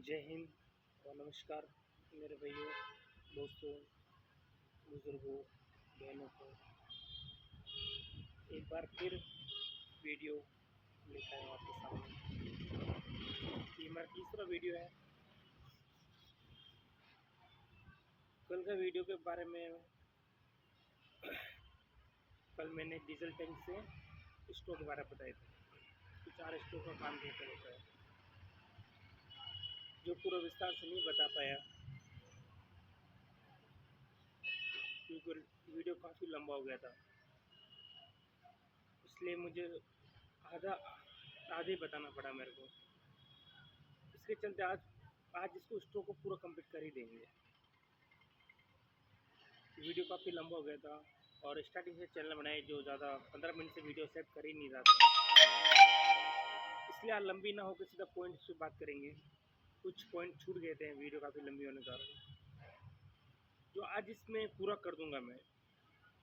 जय हिंद और नमस्कार मेरे भाइयों, दोस्तों, बुजुर्गों, बहनों को एक बार फिर वीडियो लेकर आया आपके सामने। ये हमारा तीसरा वीडियो है। कल का वीडियो के बारे में, कल मैंने डीजल टैंक से स्टोव के बारे में बताया था कि 4 स्टोव का काम कैसे होता है, जो पूरा विस्तार से नहीं बता पाया क्योंकि वीडियो काफ़ी लंबा हो गया था, इसलिए मुझे आधे बताना पड़ा मेरे को। इसके चलते आज इसको स्टोव को पूरा कंप्लीट कर ही देंगे। वीडियो काफ़ी लंबा हो गया था और स्टार्टिंग से चैनल बनाए जो ज़्यादा 15 मिनट से वीडियो सेव कर ही नहीं रहा था, इसलिए आज लंबी ना होकर सीधा पॉइंट से बात करेंगे। कुछ पॉइंट छूट गए थे वीडियो काफ़ी लंबी होने के कारण, जो आज इसमें पूरा कर दूंगा मैं।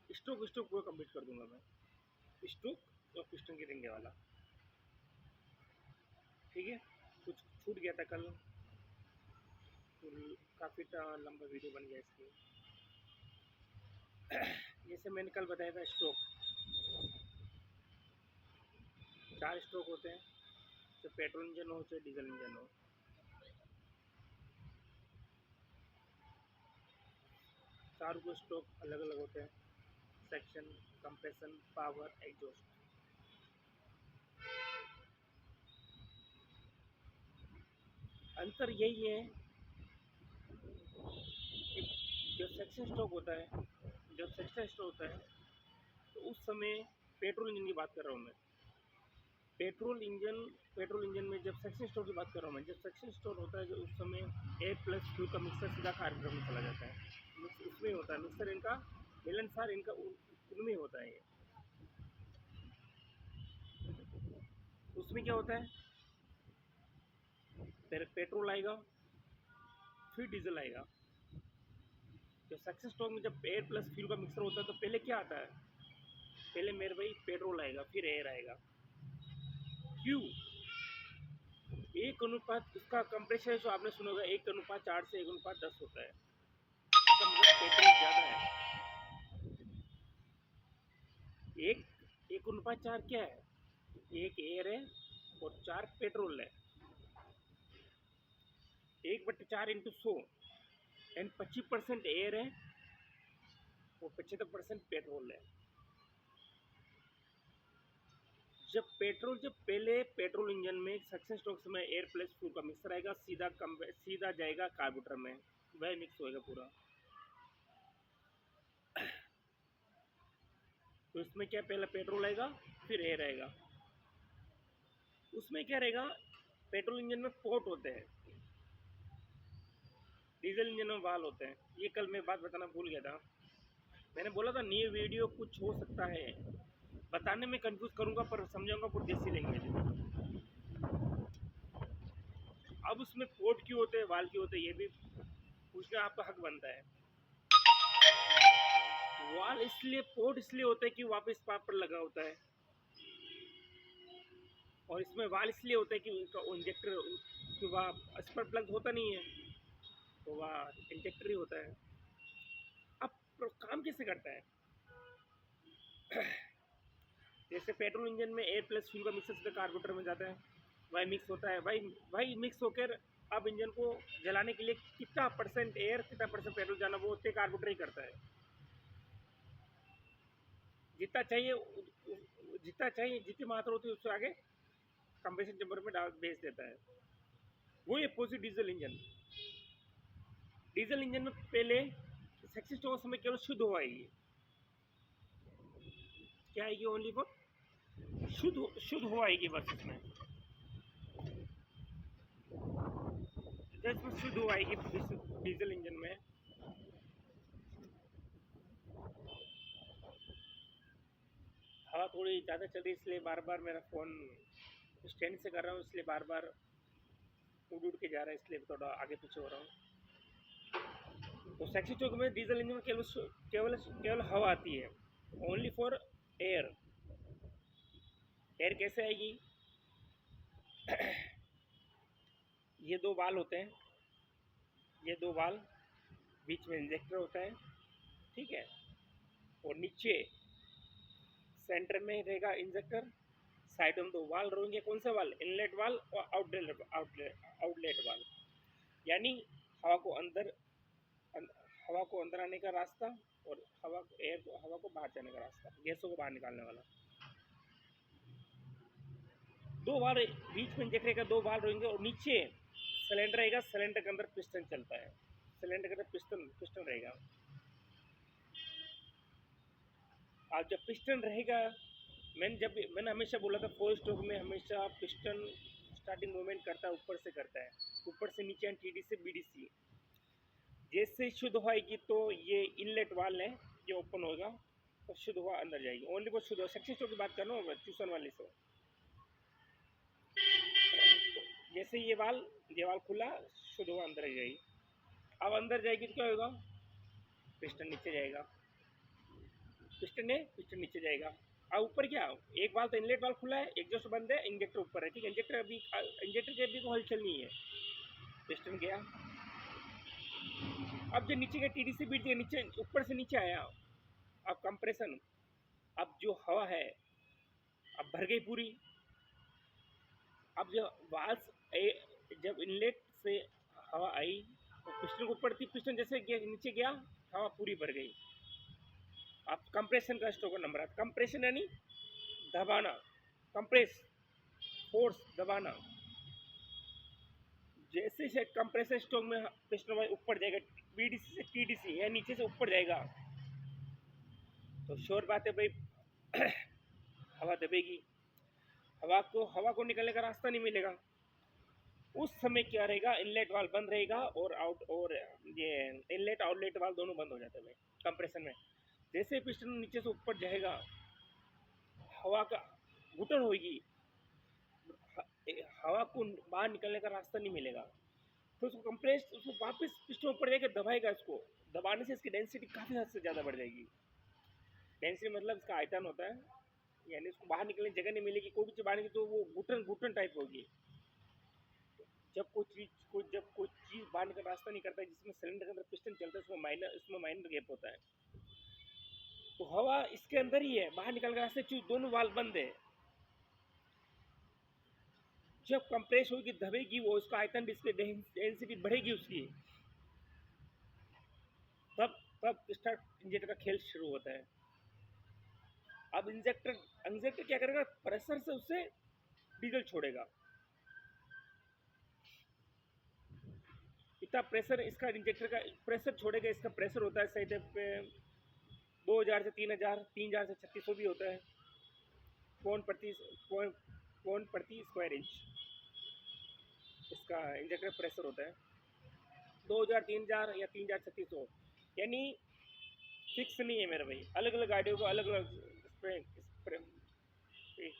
स्टोक पूरा कंप्लीट कर दूंगा मैं, स्टोक और पिस्टन के रिंगे वाला। ठीक है, कुछ छूट गया था कल, काफ़ी लंबा वीडियो बन गया इसलिए। जैसे मैंने कल बताया था, स्टोक 4 स्टोक होते हैं, चाहे पेट्रोल इंजन हो चाहे डीजल इंजन हो। चारों के स्टोक अलग अलग होते हैं, सेक्शन, कंप्रेशन, पावर, एग्जॉस्ट। अंतर यही है कि जो सेक्शन स्टोक होता है, तो उस समय पेट्रोल इंजन की बात कर रहा हूँ मैं। पेट्रोल इंजन में जब सेक्शन स्टोर की बात कर रहा हूँ मैं, जब सेक्शन स्टोर होता है, जो उस समय एयर प्लस फ्यूल का मिक्सर सीधा कार्बोरेटर में चला जाता है। उसमें होता है मिक्सर, इनका मिलनसार इनका उनमें होता है। उसमें क्या होता है, पहले पेट्रोल आएगा फिर डीजल आएगा। जो सेक्शन स्टोर में जब एयर प्लस फ्यूल का मिक्सर होता है तो पहले क्या आता है, पहले मेरे भाई पेट्रोल आएगा फिर एयर आएगा। क्यों? 1 अनुपात उसका कंप्रेशर जो आपने सुना होगा, 1:4 से 1:10 होता है। इसका मतलब पेट्रोल ज़्यादा है। 1:4 क्या है, 1 एयर है और 4 पेट्रोल है। 1/4 इंटू 100 एंड 25% एयर है और 75% पेट्रोल है। जब पहले पेट्रोल इंजन में सक्सेस स्ट्रोक में एयर प्लस फ्यूल का मिक्सर आएगा, सीधा जाएगा कार्बोरेटर में, वह मिक्स होएगा पूरा। तो इसमें क्या, पहले पेट्रोल आएगा फिर एयर आएगा। उसमें क्या रहेगा, पेट्रोल इंजन में पोर्ट होते हैं, डीजल इंजन में वाल होते हैं। ये कल मैं बात बताना भूल गया था। मैंने बोला था न्यू वीडियो कुछ हो सकता है, बताने में कंफ्यूज करूंगा पर समझाऊंगा पूरी देसी लैंग्वेज में। अब उसमें पोर्ट क्यों होते हैं, वाल क्यों होते हैं, ये भी पूछना आपका हक बनता है। वाल इसलिए, पोर्ट इसलिए होता है कि वापस पाप पर लगा होता है, और इसमें वाल इसलिए होता है कि उनका इंजेक्टर वह स्पार्क प्लग होता नहीं है, तो वह इंजेक्टर ही होता है। अब काम कैसे करता है, जैसे पेट्रोल इंजन में एयर प्लस फ्यूल का मिक्सर सीधा कार्बोरेटर में जाता है, वही मिक्स होता है, वही मिक्स होकर अब इंजन को जलाने के लिए कितना परसेंट एयर कितना परसेंट पेट्रोल जाना, वो उतने कार्बोरेटर ही करता है। जितना चाहिए जितनी मात्रा होती है उससे आगे कंप्रेसर चैम्बर में डाल भेज देता है। वो अपोजिट डीजल इंजन में पहले सेक्सी स्टोव समय केवल शुद्ध हवा आएगी। क्या आएगी, ओनली फॉर शुद्ध हवा आएगी बस। इसमें शुद्ध हवा आएगी डीजल इंजन में। हवा थोड़ी ज़्यादा चल रही, इसलिए बार बार मेरा फ़ोन स्टैंड से कर रहा हूँ, इसलिए बार बार उड़ के जा रहा है, इसलिए थोड़ा आगे पीछे हो रहा हूँ। तो सेक्सी स्टोव में डीजल इंजन में केवल हवा आती है, ओनली फॉर एयर। एयर कैसे आएगी, ये दो वाल होते हैं, ये दो वाल, बीच में इंजेक्टर होता है, ठीक है। और नीचे सेंटर में रहेगा इंजेक्टर, साइड में दो वाल रहेंगे। कौन सा वाल? इनलेट वाल और आउटलेट वाल। यानी हवा को अंदर हवा को अंदर आने का रास्ता और हवा को बाहर जाने का रास्ता, गैसों को बाहर निकालने वाला। दो वाल बीच में इंजेक्टर का, दो वाल रहेंगे और नीचे सिलेंडर रहेगा। सिलेंडर के अंदर पिस्टन चलता है, सिलेंडर के अंदर पिस्टन रहेगा। और जब पिस्टन रहेगा, मैंने हमेशा बोला था 4 स्ट्रोक में हमेशा पिस्टन स्टार्टिंग मूवमेंट करता है, ऊपर से करता है, ऊपर से नीचे TD से BDC। जैसे शुद्ध हवा आएगी तो ये इनलेट वाल है, ये ओपन होगा तो शुद्ध हवा अंदर जाएगी। ओनली वो शुद्ध हवा, सक्सेस स्ट्रोक की बात कर रहा हूँ, ट्यूशन वाले से। जैसे ये वाल खुला, शुद्ध हवा अंदर जाएगी। अब अंदर जाएगी तो क्या होगा? पिस्टन नीचे जाएगा, पिस्टन नीचे जाएगा। अब ऊपर क्या? एक वाल तो इनलेट वाल खुला है, एग्जॉस्ट बंद है, इंजेक्टर ऊपर है, ठीक है। इंजेक्टर के अभी कोई हलचल नहीं है। पिस्टन गया। अब जो नीचे का TD से बीट नीचे, ऊपर से नीचे आया, अब कंप्रेशन, अब जो हवा है अब भर गई पूरी। अब जो वाल्स जब इनलेट से हवा आई तो पिस्टन को ऊपर थी, पिस्टन जैसे नीचे गया, हवा पूरी भर गई। अब कंप्रेशन का स्ट्रोक नंबर आता। कंप्रेशन यानी दबाना, कंप्रेस, फोर्स, दबाना। जैसे से कंप्रेसर स्ट्रोक में पिस्टन ऊपर जाएगा, BDC से TDC या नीचे से ऊपर जाएगा, तो श्योर बात है भाई हवा दबेगी, हवा को निकलने का रास्ता नहीं मिलेगा। उस समय क्या रहेगा? इनलेट वाल बंद रहेगा और ये इनलेट आउटलेट वाल दोनों बंद हो जाते हैं कंप्रेशन में। जैसे पिस्टन नीचे से ऊपर जाएगा, हवा का घुटन होगी, हवा को बाहर निकलने का रास्ता नहीं मिलेगा। तो उसको वापस पिस्टन ऊपर जाके दबाएगा। इसको दबाने से इसकी डेंसिटी काफ़ी हद से ज़्यादा बढ़ जाएगी। डेंसिटी मतलब इसका आयतन होता है, यानी इसको बाहर निकलने की जगह नहीं मिलेगी। कोई भी चीज़ बाहर निकली तो वो घुटन टाइप होगी। जब कोई चीज़ बाहर निकल रास्ता नहीं करता है, जिसमें सिलेंडर के अंदर पिस्टन चलता है, इसमें माइनर गैप होता है, तो हवा इसके अंदर ही है, बाहर निकल के रास्ते चूज, दोनों वाल बंद है। जब कंप्रेस होगी, दबेगी वो, उसका आयतन, डेंसिटी बढ़ेगी उसकी, तब स्टार्ट इंजेक्टर का खेल शुरू होता है। अब इंजेक्टर क्या करेगा? प्रेशर से उससे डीजल छोड़ेगा। इतना प्रेशर इसका इंजेक्टर का प्रेशर छोड़ेगा। इसका प्रेशर होता है सही टाइप पे 2000 से 3000 से 3600 भी होता है पौंड प्रति स्क्वायर इंच। इसका इंजेक्टर प्रेशर होता है 2000, 3000 या 3600, यानी फिक्स नहीं है मेरे भाई। अलग अलग गाड़ियों को अलग अलग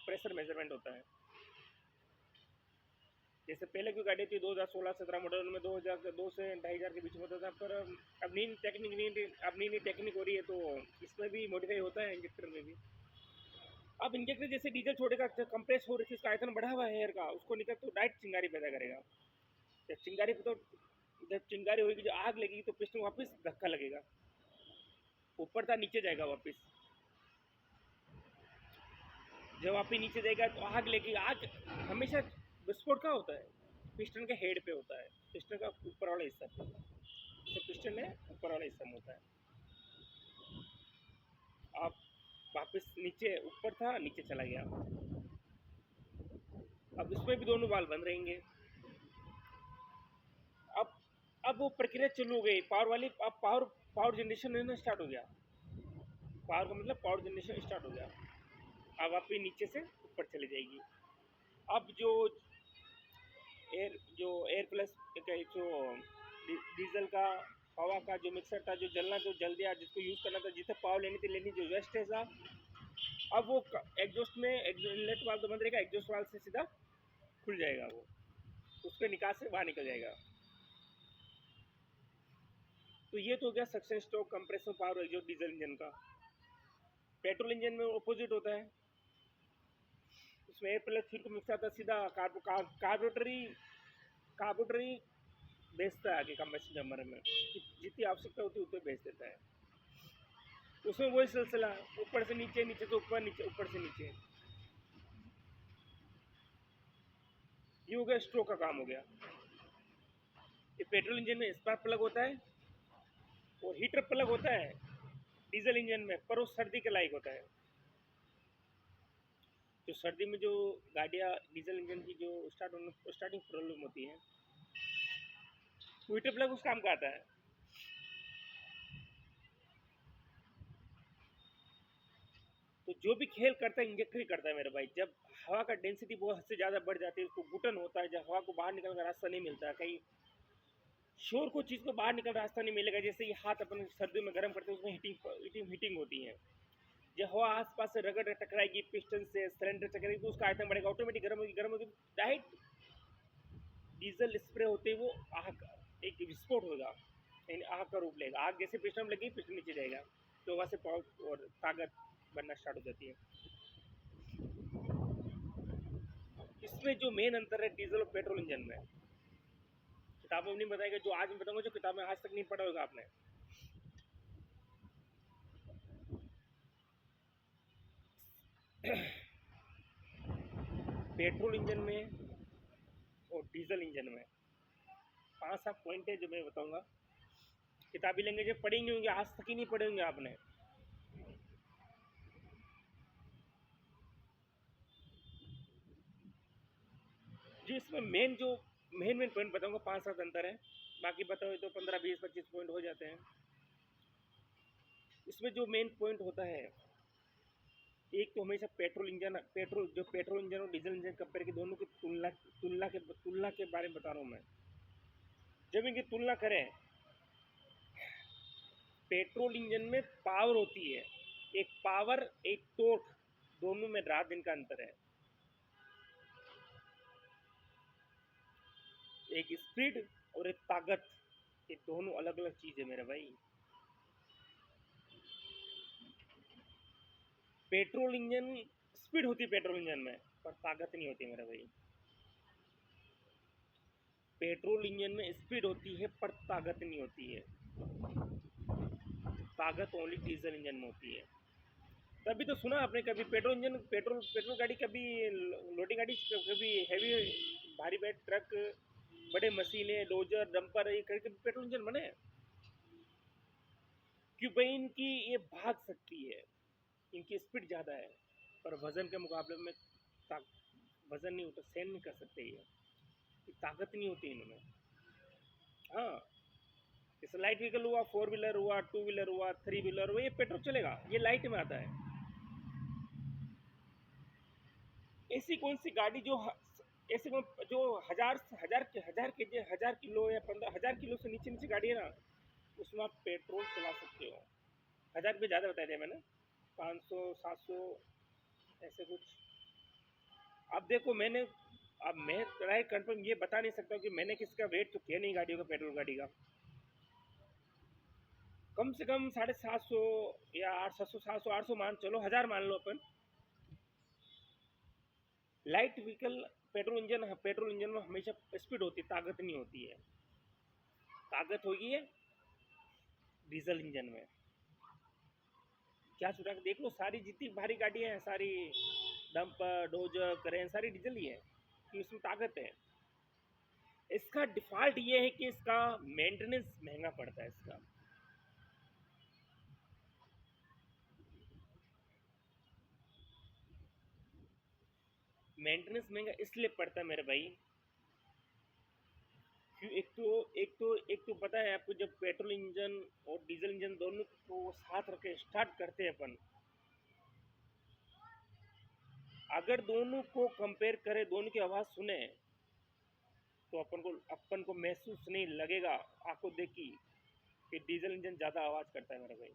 प्रेशर मेजरमेंट होता है। जैसे पहले की गाड़ी थी 2016-17 मॉडल में 2 से 2500 के बीच में होता था, पर अब नई टेक्निक हो रही है, तो इसमें भी मॉडिफाई होता है इंजेक्टर में भी। अब इंजेक्टर जैसे डीजल छोड़ेगा, कंप्रेस हो रही है, इसका आयतन बढ़ा हुआ है एयर का, उसको निकल तो डायरेक्ट चिंगारी पैदा करेगा। जब चिंगारी होगी, जो आग लगेगी, तो पिस्टन वापस धक्का लगेगा, ऊपर था नीचे जाएगा वापस। जब वापस नीचे जाएगा तो आग लगेगी। आग हमेशा विस्फोट का होता है, पिस्टन के हेड पे होता है, पिस्टन का ऊपर वाला हिस्सा पे, तो पिस्टन है ऊपर वाला हिस्सा में होता है। आप वापस नीचे, ऊपर था नीचे चला गया। अब इसमें भी दोनों वाल बंद रहेंगे। अब वो प्रक्रिया चालू हो गई पावर वाली। अब पावर जनरेशन स्टार्ट हो गया। पावर का मतलब पावर जनरेशन स्टार्ट हो गया। अब आप नीचे से ऊपर चले जाएगी। अब जो एयर प्लस जो डीजल का, हवा का जो मिक्सर था, जो जल दिया, जिसको यूज़ करना था, जिसे पावर लेनी जो वेस्टेज था, अब वो एग्जॉस्ट में इनलेट वाल तो बंद रहेगा, एग्जॉस्ट वाल से सीधा खुल जाएगा, वो उसके निकास से बाहर निकल जाएगा। तो ये तो हो गया suction stroke, compressor, power exhaust diesel engine का। पेट्रोल इंजन में अपोजिट होता है, उसमें एयर प्लस फ्यूल को मिक्स आता है सीधा कार्बोरेटरी कार्बोरेटर ही बेचता है आगे कंबेशन चैम्बर में, जितनी आवश्यकता होती है उतनी बेच देता है। उसमें वही सिलसिला, ऊपर से नीचे, नीचे से ऊपर, नीचे ऊपर से नीचे, ये हो गया स्ट्रोक का काम हो गया। ये पेट्रोल इंजन में स्पार्क प्लग होता है और हीटर प्लग होता है डीजल इंजन में, पर वो सर्दी के लायक होता है। जो सर्दी में जो गाड़ियाँ डीजल इंजन की जो स्टार्टिंग प्रॉब्लम होती है, वो हीटर प्लग उस काम का आता है। तो जो भी खेल करता है इंजेक्टर ही करता है मेरे भाई। जब हवा का डेंसिटी बहुत हद से ज़्यादा बढ़ जाती है, उसको घुटन होता है, जब हवा को बाहर निकलने का रास्ता नहीं मिलता है, कहीं शोर को चीज़ को बाहर निकल रास्ता नहीं मिलेगा, जैसे ये हाथ अपन सर्दियों में गर्म करते हैं उसमें हीटिंग होती है। जब हवा आसपास से रगड़ टकराएगी, पिस्टन से सिलेंडर टकराएगी, तो उसका आयतन बढ़ेगा, ऑटोमेटिक गर्म होगी डायरेक्ट डीजल स्प्रे होते ही वो आग एक विस्फोट होगा, यानी आग का रूप लेगा। आग जैसे पिस्टन में लगी, पिस्टन नीचे जाएगा, तो वहाँ से पावर और ताकत बनना स्टार्ट हो जाती है। इसमें जो मेन अंतर है डीजल और पेट्रोल इंजन में, किताबों में नहीं बताएगा, जो आज मैं बताऊंगा, जो किताब में आज तक नहीं पढ़ा होगा आपने। पेट्रोल इंजन में और डीजल इंजन में 5-7 पॉइंट है जो मैं बताऊंगा, किताबी लैंग्वेज में पढ़ेंगे होंगे, आज तक ही नहीं पढ़े होंगे आपने। जो इसमें मेन पॉइंट बताऊंगा, 5-7 अंतर है, बाकी बताओ तो 15-20-25 पॉइंट हो जाते हैं। इसमें जो मेन पॉइंट होता है, एक तो हमेशा पेट्रोल इंजन और डीजल इंजन कंपेयर के दोनों की तुलना के बारे में बता रहा हूँ मैं। जब इनकी तुलना करें, पेट्रोल इंजन में पावर होती है, एक पावर एक टॉर्क, दोनों में रात दिन का अंतर है। एक स्पीड और एक ताकत, ये दोनों अलग अलग चीज है मेरे भाई। पेट्रोल इंजन स्पीड होती है पेट्रोल इंजन में, पर ताकत नहीं होती मेरे भाई। पेट्रोल इंजन में स्पीड होती है पर ताकत नहीं होती है, ताकत ओनली डीजल इंजन में होती है। तभी तो सुना आपने कभी पेट्रोल गाड़ी, कभी लोडिंग गाड़ी, कभी हैवी भारी बैग ट्रक, बड़े मशीनें, डोजर, डंपर, ये कभी पेट्रोल इंजन बने? क्यों भाई? इनकी ये भाग सकती है, इनकी स्पीड ज़्यादा है, पर वजन के मुकाबले में वजन नहीं होता, सहन नहीं कर सकते ये ताकत नहीं होती इनमें। हाँ, जैसे लाइट व्हीकल हुआ, 4 व्हीलर हुआ, 2 व्हीलर हुआ, 3 व्हीलर हुआ, ये पेट्रोल चलेगा, ये लाइट में आता है। ऐसी कौन सी गाड़ी ऐसे जो हजार किलो या 15,000 किलो से नीचे नीचे गाड़ी है ना, उसमें आप पेट्रोल चला सकते हो। 1000 रुपये ज़्यादा बता दिया मैंने, 500-700 ऐसे कुछ। अब देखो अब मैं राइट कंफर्म ये बता नहीं सकता कि मैंने किसका वेट तो किया नहीं गाड़ियों का, पेट्रोल गाड़ी का। कम से कम 750 या 800 मान चलो, 1000 मान लो अपन। लाइट व्हीकल पेट्रोल इंजन में हमेशा स्पीड होती है, ताकत नहीं होती है। ताकत होगी है डीजल इंजन में। क्या सुना, देख लो सारी जितनी भारी गाड़ियाँ हैं, सारी डंपर, डोजर, क्रेन, सारी डीजल ही है, कि उसमें ताकत है। इसका डिफ़ॉल्ट ये है कि इसका मेंटेनेंस महंगा पड़ता है। इसका मेंटेनेंस महंगा इसलिए पड़ता है मेरे भाई, क्यों? एक तो पता है आपको, जब पेट्रोल इंजन और डीजल इंजन दोनों को साथ रख के स्टार्ट करते हैं अपन, अगर दोनों को कंपेयर करें, दोनों की आवाज़ सुने, तो अपन को महसूस नहीं लगेगा आंखों देखी कि डीजल इंजन ज़्यादा आवाज़ करता है मेरे भाई।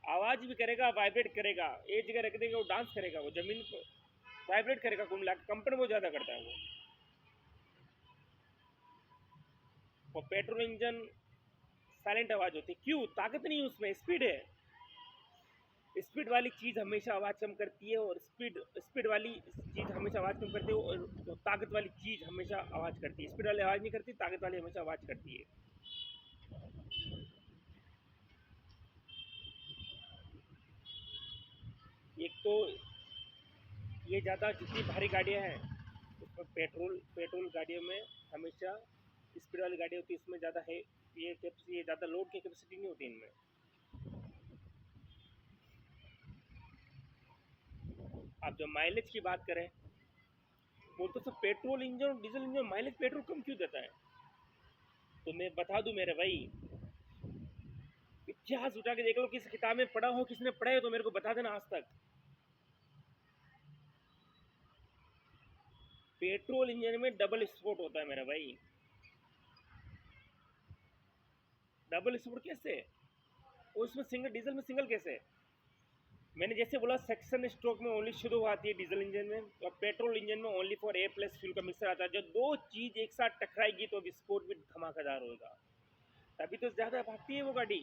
आवाज़ भी करेगा, वाइब्रेट करेगा, एक जगह रख देगा वो डांस करेगा, वो ज़मीन पर वाइब्रेट करेगा, कुल मिला कंपन वो ज़्यादा करता है वो। और पेट्रोल इंजन साइलेंट आवाज़ होती है, क्यों? ताकत नहीं उसमें, स्पीड है। स्पीड वाली चीज़ हमेशा आवाज़ कम करती है, और स्पीड वाली चीज़ हमेशा आवाज़ कम करती है, और ताकत वाली चीज़ हमेशा आवाज़ करती है। स्पीड वाली आवाज़ नहीं करती, ताकत वाली हमेशा आवाज़ करती है। एक तो ये ज़्यादा जितनी भारी गाड़ियाँ हैं उसमें पेट्रोल गाड़ियों में हमेशा स्पीड वाली गाड़ी होती है, उसमें ज़्यादा है ये ज़्यादा लोड की कैपेसिटी नहीं होती इनमें। आप जो माइलेज की बात करें, वो तो सब पेट्रोल इंजन और डीजल इंजन माइलेज पेट्रोल कम क्यों देता है? तो मैं बता दूं मेरे भाई, इतिहास उठा के देख लो, किस किताब में पढ़ा हो, किसने पढ़ा है तो मेरे को बता देना आज तक। पेट्रोल इंजन में डबल स्पोर्ट होता है मेरा भाई। डबल स्पोर्ट कैसे? और उसमें सिंगल, डीजल में सिंगल कैसे? मैंने जैसे बोला, सेक्शन स्ट्रोक में ओनली शुरू आती है डीजल इंजन में, और पेट्रोल इंजन में only for a plus fuel का मिक्सर आता है। जब दो चीज एक साथ टकराएगी तो विस्फोट भी धमाकेदार होगा, तभी तो ज्यादा भागती है वो गाड़ी।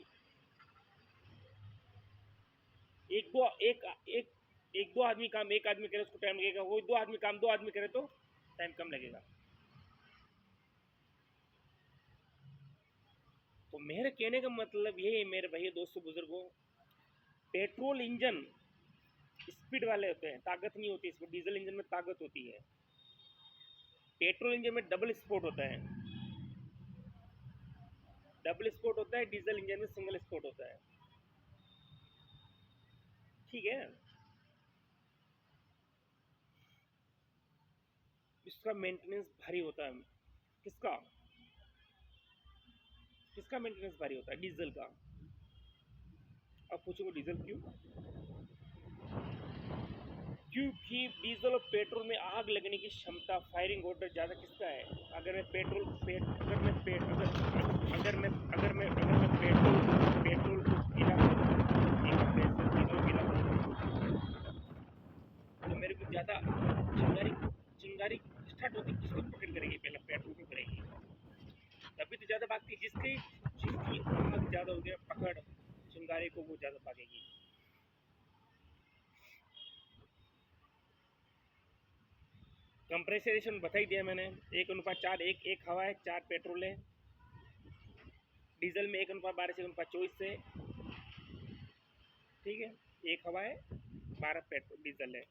एक दो एक एक एक दो आदमी काम एक आदमी करे उसको टाइम लगेगा, वो दो आदमी काम दो आदमी करे तो टाइम कम लगेगा। तो मेरे कहने का मतलब ये है मेरे भाई दोस्तों बुजुर्गों, पेट्रोल इंजन स्पीड वाले होते हैं, ताकत नहीं होती इसमें। डीजल इंजन में ताकत होती है। पेट्रोल इंजन में डबल स्पोर्ट होता है, डबल स्पोर्ट होता है। डीजल इंजन में सिंगल स्पोर्ट होता है। ठीक है। इसका मेंटेनेंस भारी होता है। किसका किसका मेंटेनेंस भारी होता है? डीजल का। अब पूछोगे डीजल क्यों? क्योंकि डीजल और पेट्रोल में आग लगने की क्षमता, फायरिंग ऑर्डर ज़्यादा किसका है? अगर मैं पेट्रोल पेट अगर मैं पेट अगर मैं पेट्रोल को गिरा, तो मेरे को ज़्यादा चिंगारी चिंगारी स्टार्ट होती किसको पकड़ करेगी? पहले पेट्रोल को करेगी, तभी तो ज़्यादा भागती है। जिसकी जिसकी आग ज़्यादा हो गया पकड़ चिंगारी को, वो ज़्यादा भागेगी। कंप्रेसरेशन बता ही दिया मैंने, 1:4, एक हवा है 4 पेट्रोल है। डीजल में 1:12 से 1:24 से। ठीक है, एक हवा है 12 पेट्रोल डीजल है।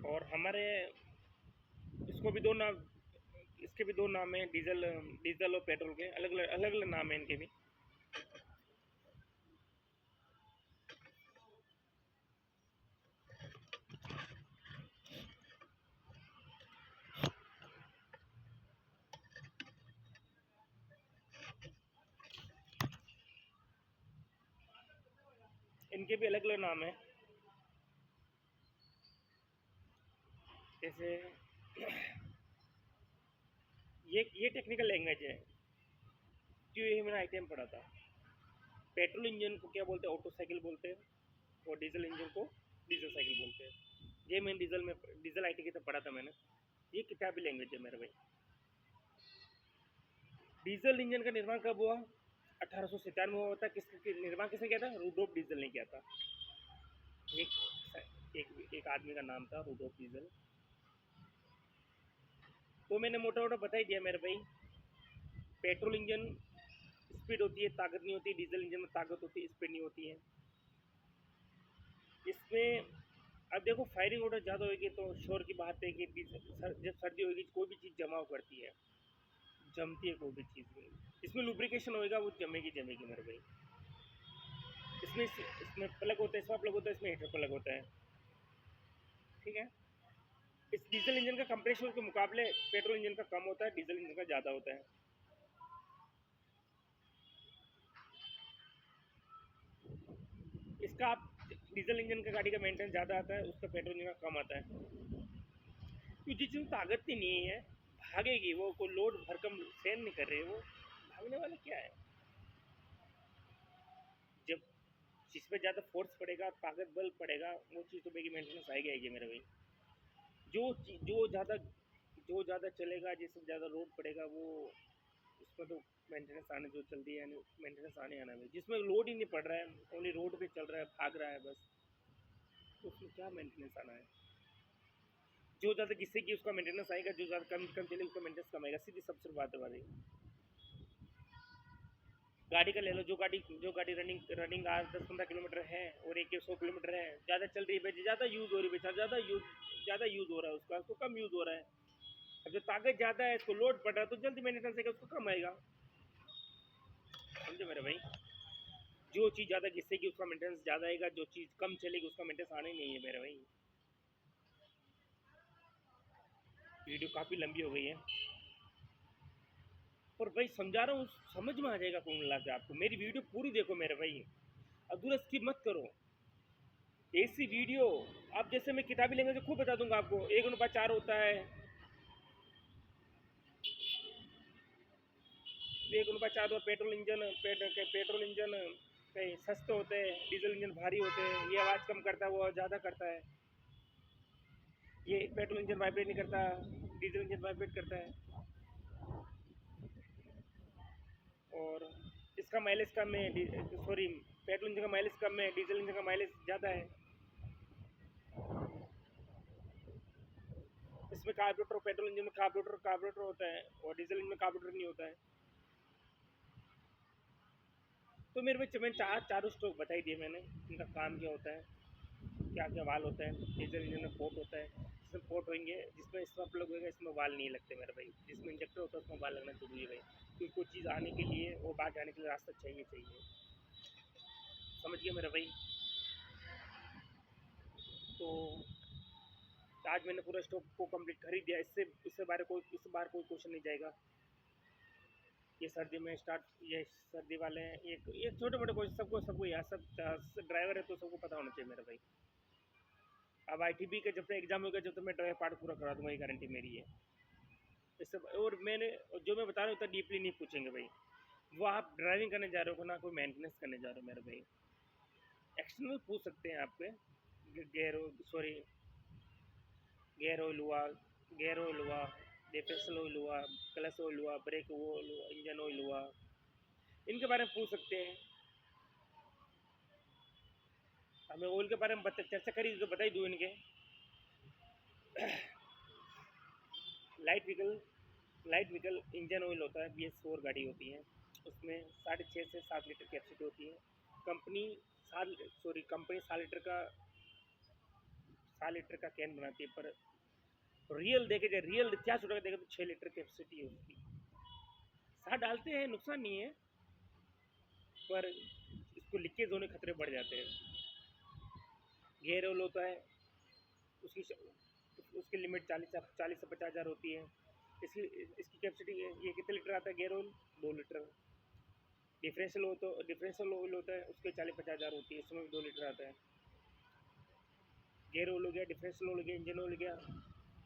और हमारे इसको भी दो नाम इसके भी दो नाम है, डीजल और पेट्रोल के अलग अलग नाम है इनके भी। इनके भी अलग अलग नाम है। जैसे ये टेक्निकल लैंग्वेज है, जो ये मैंने आईटीएम पढ़ा था। पेट्रोल इंजन को क्या बोलते हैं? ऑटो साइकिल बोलते हैं। और डीजल इंजन को डीजल साइकिल बोलते हैं। ये मैंने डीजल आईटी की तरफ पढ़ा था मैंने। ये किताबी लैंग्वेज है मेरे भाई। डीजल इंजन का निर्माण कब हुआ? 1897 में हुआ था। निर्माण किसने किया था? रूडोल्फ डीजल ने किया था। एक आदमी का नाम था रूडोल्फ डीजल। तो मैंने मोटा मोटा बता ही दिया मेरे भाई। पेट्रोल इंजन स्पीड होती है, ताकत नहीं होती। डीजल इंजन में ताकत होती है, स्पीड नहीं होती है। इसमें अब देखो, फायरिंग ऑर्डर ज़्यादा होगी तो शोर की बात है कि जब सर्दी होगी कोई भी चीज़ जमाव करती है, जमती है कोई भी चीज़ में। इसमें लुब्रिकेशन होएगा, वो जमेगी मेरे भाई। इसमें प्लग होता है, इसमें प्लग होता है, इसमें हीटर प्लग होता है। ठीक है। इस डीजल इंजन का कंप्रेशर के मुकाबले पेट्रोल इंजन का कम होता है, डीजल इंजन का ज़्यादा होता है। इसका आप डीजल इंजन का गाड़ी का मेंटेनेंस ज़्यादा आता है, उसका पेट्रोल इंजन का कम आता है। क्योंकि जिसमें ताकत ही नहीं है, भागेगी वो, कोई लोड भरकम सहन नहीं कर रही है, वो भागने वाला क्या है? जब जिसमें ज़्यादा फोर्स पड़ेगा, ताकत बल पड़ेगा, वो चीज़ तो मेरी मेंटेनेंस आएगी मेरे भाई। जो जो ज़्यादा चलेगा, जिसमें ज़्यादा लोड पड़ेगा, वो उसमें तो मेंटेनेंस आने जो जल्दी है मेंटेनेंस आने आना है जिसमें लोड ही नहीं पड़ रहा है, ओनली रोड पे चल रहा है, भाग रहा है बस, तो उसमें क्या मेंटेनेंस आना है। जो ज़्यादा घिसेगी उसका मेंटेनेंस आएगा, जो ज़्यादा कम कम चलेगी उसका मेंटेनेंस कम आएगा, सीधी सबसे बात है भाई। गाड़ी का ले लो, जो गाड़ी रनिंग आज 10-15 किलोमीटर है और एक 100 किलोमीटर है, ज़्यादा चल रही है भाई, ज़्यादा यूज़ हो रही है, ज़्यादा यूज़ हो रहा है उसका, उसको कम यूज़ हो रहा है। अब जो ताकत ज़्यादा है इसको लोड पड़ रहा है तो जल्दी मेंटेनेंस आएगा, उसको कम आएगा। समझे मेरे भाई, जो चीज़ ज़्यादा घिसेगी उसका मेंटेनेंस ज़्यादा आएगा, जो चीज़ कम चलेगी उसका मेंटेनेंस आना ही नहीं है मेरे भाई। वीडियो काफ़ी लंबी हो गई है और भाई समझा रहा हूँ, समझ में आ जाएगा कुल मिला के आपको। मेरी वीडियो पूरी देखो मेरे भाई, अधूरा स्किप मत करो। ऐसी वीडियो आप जैसे मैं किताबी लैंग्वेज में खूब बता दूंगा आपको, 1:4 होता है, 1:4 और पेट्रोल इंजन कहीं सस्ते होते हैं, डीजल इंजन भारी होते हैं, ये आवाज़ कम करता है वो ज़्यादा करता है, ये पेट्रोल इंजन वाइब्रेट नहीं करता, डीजल इंजन वाइब्रेट करता है, और इसका माइलेज कम है, सॉरी पेट्रोल इंजन का माइलेज कम है, डीजल इंजन का माइलेज ज़्यादा है। इसमें कार्बोरेटर, पेट्रोल इंजन में कार्बोरेटर होता है और डीजल इंजन में कार्बोरेटर नहीं होता है। तो मेरे में मैंने चारों स्ट्रोक बताई दिए मैंने, इनका काम क्या होता है, क्या क्या वाल होता है। डीजल इंजन में पोर्ट होता है, जिसमें पोर्ट होंगे, जिसमें स्टॉप प्लग होगा, इसमें वाल नहीं लगते मेरे भाई। जिसमें इंजेक्टर होता है उसमें वाल लगना जरूरी है भाई, क्योंकि कोई चीज़ आने के लिए वो बाहर जाने के लिए रास्ता चाहिए। समझ गया मेरा भाई। तो आज मैंने पूरा स्टॉक को कंप्लीट कर ही दिया, इससे बार कोई क्वेश्चन नहीं जाएगा। ये सर्दी में स्टार्ट, ये सर्दी वाले हैं, ये छोटे मोटे क्वेश्चन सबको यार, सब ड्राइवर है तो सबको पता होना चाहिए मेरा भाई। अब ITB का जब तक एग्जाम होगा, जब तक मैं ड्राइवर पार्ट पूरा करा दूंगा, ये गारंटी मेरी है। इससे और मैंने जो मैं बता रहा हूँ उतना डीपली नहीं पूछेंगे भाई, वो आप ड्राइविंग करने जा रहे हो ना, कोई मेंटेनेंस करने जा रहे हो मेरे भाई। एक्सटर्नल पूछ सकते हैं आपके, गेयर ऑयल हुआ, डिफरेंशियल ऑयल हुआ, क्लच ऑयल हुआ, ब्रेक ऑयल हुआ, इंजन ऑयल हुआ, इनके बारे में पूछ सकते हैं। हमें ऑयल के बारे में चर्चा करी तो बता ही दूँ इनके। लाइट व्हीकल इंजन ऑयल होता है, BS4 गाड़ी होती है, उसमें 6.5 से 7 लीटर कैपेसिटी होती है। कंपनी 7 लीटर का कैन बनाती है, पर रियल इतिहास उठा देखे तो 6 लीटर कैपेसिटी है उसकी। 7 डालते हैं, नुकसान नहीं है, पर इसको लीकेज होने खतरे बढ़ जाते हैं। गेयर ऑयल होता है, उसकी उसकी लिमिट 40 से 50,000 होती है। इसकी कैपेसिटी है, ये कितने लीटर आता है gear oil? 2 litre. Differential oil होता है, उसके 40-50,000 होती है, इसमें भी 2 लीटर आता है। गेयर ऑयल हो गया, डिफरेंशियल ऑयल हो गया, इंजन ऑयल हो गया,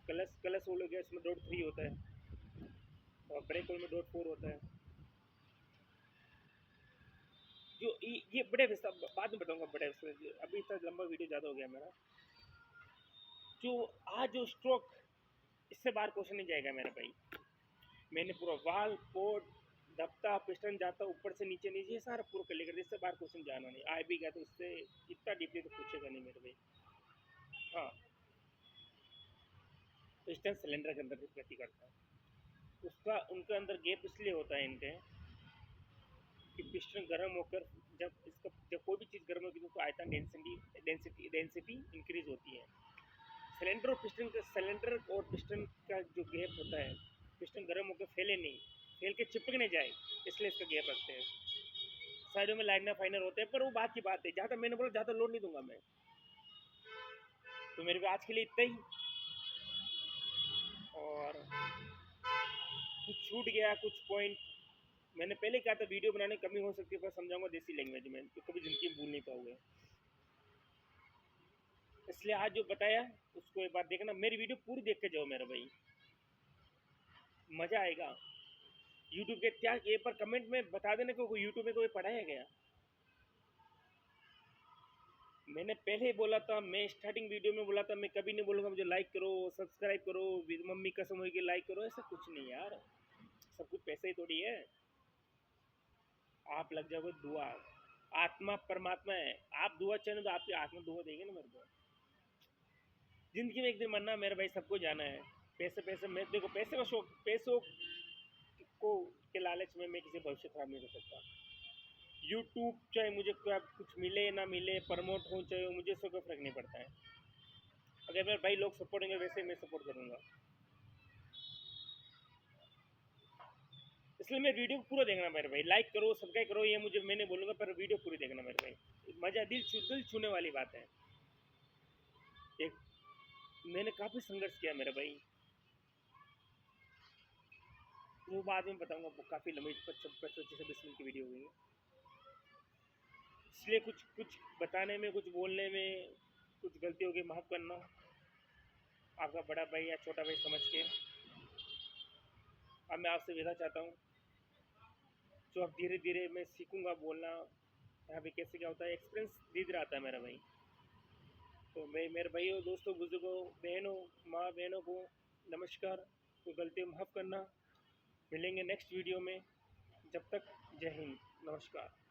क्लच ऑयल हो गया, इसमें 3 होता है, और ब्रेक ऑयल में 4 होता है। जो ये बड़े बाद में बताऊंगा, बड़े अभी इतना लंबा वीडियो ज़्यादा हो गया मेरा। जो स्ट्रोक, इससे बाहर क्वेश्चन नहीं जाएगा मेरा भाई। मैंने पूरा वाल पोर्ट दबता पिस्टन जाता ऊपर से नीचे सारा पूरा कर लेकर, इससे बाहर क्वेश्चन जाना नहीं। आए भी गया तो इससे इतना डीपली तो पूछेगा नहीं मेरे भाई। हाँ, पिस्टन सिलेंडर के अंदर गति करता है, उनके अंदर गैप इसलिए होता है इनके कि पिस्टन गर्म होकर, जब कोई भी चीज़ गर्म होगी तो आयतन डेंसिटी इंक्रीज होती है। सिलेंडर और पिस्टन का जो गैप होता है, पिस्टन गर्म होकर फैल के चिपक नहीं जाए, इसलिए इसका गैप रखते हैं। साइडों में लाइनर फाइनर होते हैं, पर वो बात की बात है, ज़्यादा मैंने बोला ज़्यादा लोड नहीं दूंगा मैं। तो मेरे को आज के लिए इतना ही, और कुछ छूट गया कुछ पॉइंट मैंने पहले कहा था, वीडियो बनाने कमी हो सकती है, पर समझाऊंगा देसी लैंग्वेज में, तो कभी ज़िंदगी में भूल नहीं पाओगे। इसलिए आज जो बताया उसको एक बार देखना, मेरी वीडियो पूरी देख के जाओ मेरा भाई, मज़ा आएगा। यूट्यूब के क्या ये पर कमेंट में बता देना कि यूट्यूब में कोई पढ़ाया गया। मैंने पहले बोला था, मैं स्टार्टिंग वीडियो में बोला था, मैं कभी नहीं बोलूँगा मुझे लाइक करो, सब्सक्राइब करो, मम्मी कसम होगी लाइक करो, ऐसा कुछ नहीं यार, सब कुछ पैसे ही थोड़ी है। आप लग जाओगे दुआ। आत्मा परमात्मा है, आप दुआ चाहें तो आपकी आत्मा दुआ देगी ना मेरे को। जिंदगी में एक दिन मरना मेरे भाई, सबको जाना है। पैसे पैसे मैं देखो, पैसे का शौक, पैसों को के लालच में मैं किसी भविष्य खराब नहीं कर सकता। यूट्यूब चाहे मुझे कुछ मिले ना मिले, प्रमोट हो चाहे, मुझे इससे कोई फर्क नहीं पड़ता है। अगर मेरे भाई लोग सपोर्ट करेंगे वैसे मैं सपोर्ट करूँगा। इसलिए मैं वीडियो पूरा देखना मेरे भाई, लाइक करो सब्सक्राइब करो, ये मुझे मैंने बोलूँगा, पर वीडियो पूरी देखना मेरे भाई। मज़ा दिल छूने वाली बात है। एक मैंने काफ़ी संघर्ष किया मेरे भाई, वो बाद में बताऊँगा। वो काफ़ी लंबी 25 से 20 मिनट की वीडियो हुई है, इसलिए कुछ बताने में, कुछ बोलने में कुछ गलती होगी, माफ़ करना। आपका बड़ा भाई या छोटा भाई समझ के अब मैं आपसे विदा चाहता हूँ। जो अब धीरे धीरे मैं सीखूँगा बोलना, यहाँ पे कैसे क्या होता है, एक्सपीरियंस धीरे आता है मेरा भाई। तो मैं मेरे भाइयों, दोस्तों, बुजुर्गों, बहनों, माँ बहनों को नमस्कार। कोई गलती माफ़ करना। मिलेंगे नेक्स्ट वीडियो में, जब तक जय हिंद, नमस्कार।